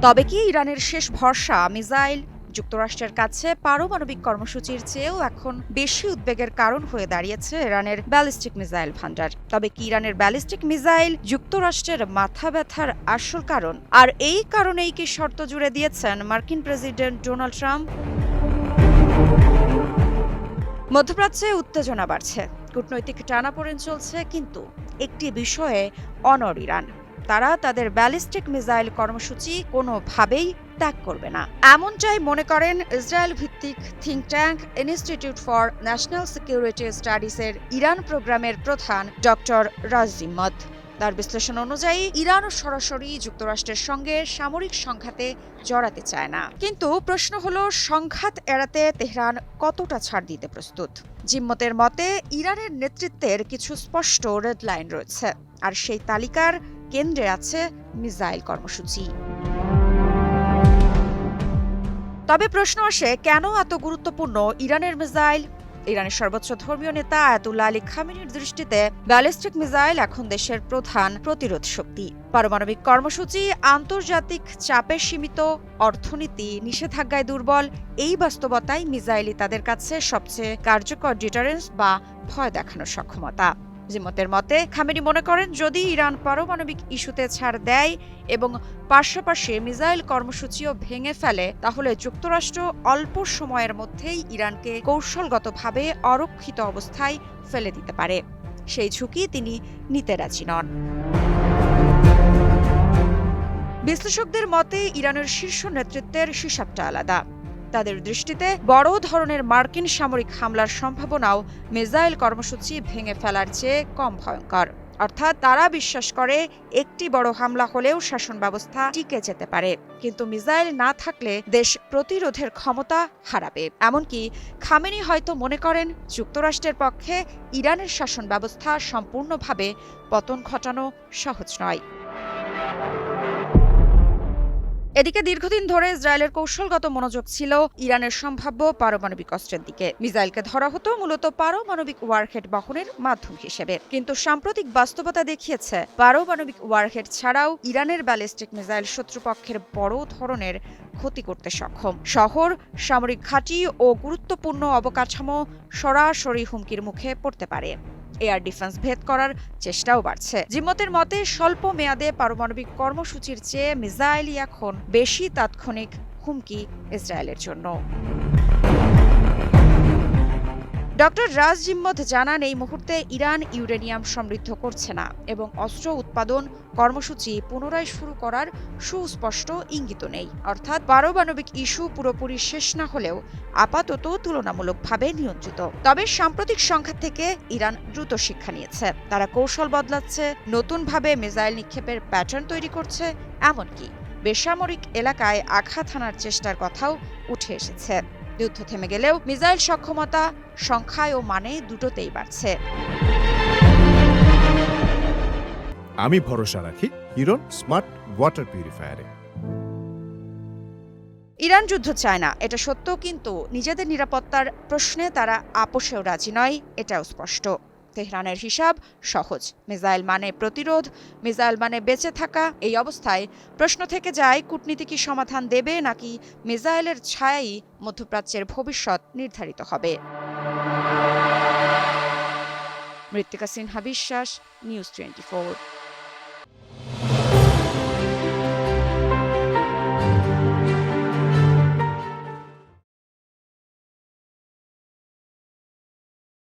তবে কি ইরানের শেষ ভরসা মিসাইল? যুক্তরাষ্ট্রের কাছে পারমাণবিক কর্মসূচির চেয়েও এখন বেশি উদ্বেগের কারণ হয়ে দাঁড়িয়েছে ইরানের ব্যালিস্টিক মিসাইল ভান্ডার। তবে কি ইরানের ব্যালিস্টিক মিসাইল যুক্তরাষ্ট্রের মাথা ব্যথার আসল কারণ? আর এই কারণেই কি শর্ত জুড়ে দিয়েছেন মার্কিন প্রেসিডেন্ট ডোনাল্ড ট্রাম্প? মধ্যপ্রাচ্যে উত্তেজনা বাড়ছে, কূটনৈতিক টানাপোড়েন চলছে, কিন্তু একটি বিষয়ে অনড় ইরান। তারা তাদের ব্যালিস্টিক মিসাইল কর্মসূচি কোনোভাবেই ত্যাগ করবে না, এমনটাই মনে করেন ইসরায়েল ভিত্তিক think tank institute for national security স্টাডিজের ইরান প্রোগ্রামের প্রধান ডক্টর রাজ জিম্মত। তার বিশ্লেষণ অনুযায়ী ইরান সরাসরি যুক্তরাষ্ট্রের সঙ্গে সামরিক সংঘাতে জড়াতে চায় না, কিন্তু প্রশ্ন হলো সংঘাত এড়াতে তেহরান কতটা ছাড় দিতে প্রস্তুত। জিম্মতের মতে ইরানের নেতৃত্বের কিছু স্পষ্ট রেড লাইন রয়েছে, আর সেই তালিকার কেন্দ্রে আছে মিসাইল কর্মসূচি। তবে প্রশ্ন আসে, কেন এত গুরুত্বপূর্ণ ইরানের মিসাইল? ইরানের সর্বোচ্চ ধর্মীয় নেতা আয়াতুল্লাহ আলী খামেনির দৃষ্টিতে ব্যালিস্টিক মিসাইল এখন দেশের প্রধান প্রতিরোধ শক্তি। পারমাণবিক কর্মসূচি আন্তর্জাতিক চাপে সীমিত, অর্থনীতি নিষেধাজ্ঞায় দুর্বল। এই বাস্তবতায় মিসাইলই তাদের কাছে সবচেয়ে কার্যকর ডিটারেন্স বা ভয় দেখানোর সক্ষমতা। জিম্মতের মতে, খামেনি মনে করেন যদি ইরান পারমাণবিক ইস্যুতে ছাড় দেয় এবং পাশাপাশি মিসাইল কর্মসূচিও ভেঙে ফেলে, তাহলে যুক্তরাষ্ট্র অল্প সময়ের মধ্যেই ইরানকে কৌশলগতভাবে অরক্ষিত অবস্থায় ফেলে দিতে পারে। সেই ঝুঁকি তিনি নিতে রাজি নন। বিশ্লেষকদের মতে ইরানের শীর্ষ নেতৃত্বের হিসাবটা আলাদা। তাদের দৃষ্টিতে বড় ধরনের মার্কিন সামরিক হামলার সম্ভাবনাও মিসাইল কর্মসূচি ভেঙে ফেলার চেয়ে কম ভয়ঙ্কর। অর্থাৎ তারা বিশ্বাস করে একটি বড় হামলা হলেও শাসন ব্যবস্থা টিকে যেতে পারে, কিন্তু মিসাইল না থাকলে দেশ প্রতিরোধের ক্ষমতা হারাবে। এমনকি খামেনি হয়তো মনে করেন যুক্তরাষ্ট্রের পক্ষে ইরানের শাসন ব্যবস্থা সম্পূর্ণভাবে পতন ঘটানো সহজ নয়। এদিকে দীর্ঘদিন ধরে ইসরায়েলের কৌশলগত মনোযোগ ছিল ইরানের সম্ভাব্য পারমাণবিক অস্ত্রের দিকে। মিসাইলকে ধরা হতো মূলত পারমাণবিক ওয়ারহেড বহনের মাধ্যম হিসেবে, কিন্তু সাম্প্রতিক বাস্তবতা দেখিয়েছে পারমাণবিক ওয়ারহেড ছাড়াও ইরানের ব্যালিস্টিক মিসাইল শত্রুপক্ষের বড় ধরনের ক্ষতি করতে সক্ষম। শহর, সামরিক ঘাঁটি ও গুরুত্বপূর্ণ অবকাঠামো সরাসরি হুমকির মুখে পড়তে পারে। এয়ার ডিফেন্স ভেদ করার চেষ্টাও বাড়ছে। জিম্মতের মতে স্বল্প মেয়াদে পারমাণবিক কর্মসূচির চেয়ে মিসাইলই এখন বেশি তাৎক্ষণিক হুমকি ইসরায়েলের জন্য। ডক্টর রাজ জিম্মত জানান, এই মুহূর্তে ইরান ইউরেনিয়াম সমৃদ্ধ করছে না এবং অস্ত্র উৎপাদন কর্মসূচি পুনরায় শুরু করার সুস্পষ্ট ইঙ্গিত নেই। অর্থাৎ পারমাণবিক ইস্যু পুরোপুরি শেষ না হলেও আপাতত তুলনামূলকভাবে নিয়ন্ত্রিত। তবে সাম্প্রতিক সংঘাত থেকে ইরান দ্রুত শিক্ষা নিয়েছে। তারা কৌশল বদলাচ্ছে, নতুনভাবে মিসাইল নিক্ষেপের প্যাটার্ন তৈরি করছে, এমনকি বেসামরিক এলাকায় আঘাত হানার চেষ্টার কথাও উঠে এসেছে। যুদ্ধ থেমে গেলেও মিসাইল সক্ষমতা সংখ্যায় ও মানে দুটোতেই বাড়ছে। আমি ভরসা রাখি হিরন স্মার্ট ওয়াটার পিউরিফায়ারে। ইরান যুদ্ধ চায় না, এটা সত্য, কিন্তু নিজেদের নিরাপত্তার প্রশ্নে তারা আপোষেও রাজি নয়, এটাও স্পষ্ট। তেহরানের হিসাব সহজ, মিসাইল মানে প্রতিরোধ, মিসাইল মানে বেঁচে থাকা। এই অবস্থায় প্রশ্ন থেকে যায়, কূটনীতি কি সমাধান দেবে, নাকি মিসাইলের ছায়াই মধ্যপ্রাচ্যের ভবিষ্যৎ নির্ধারিত হবে? মৃত্তিকা সিনহা বিশ্বাস, নিউজ 24।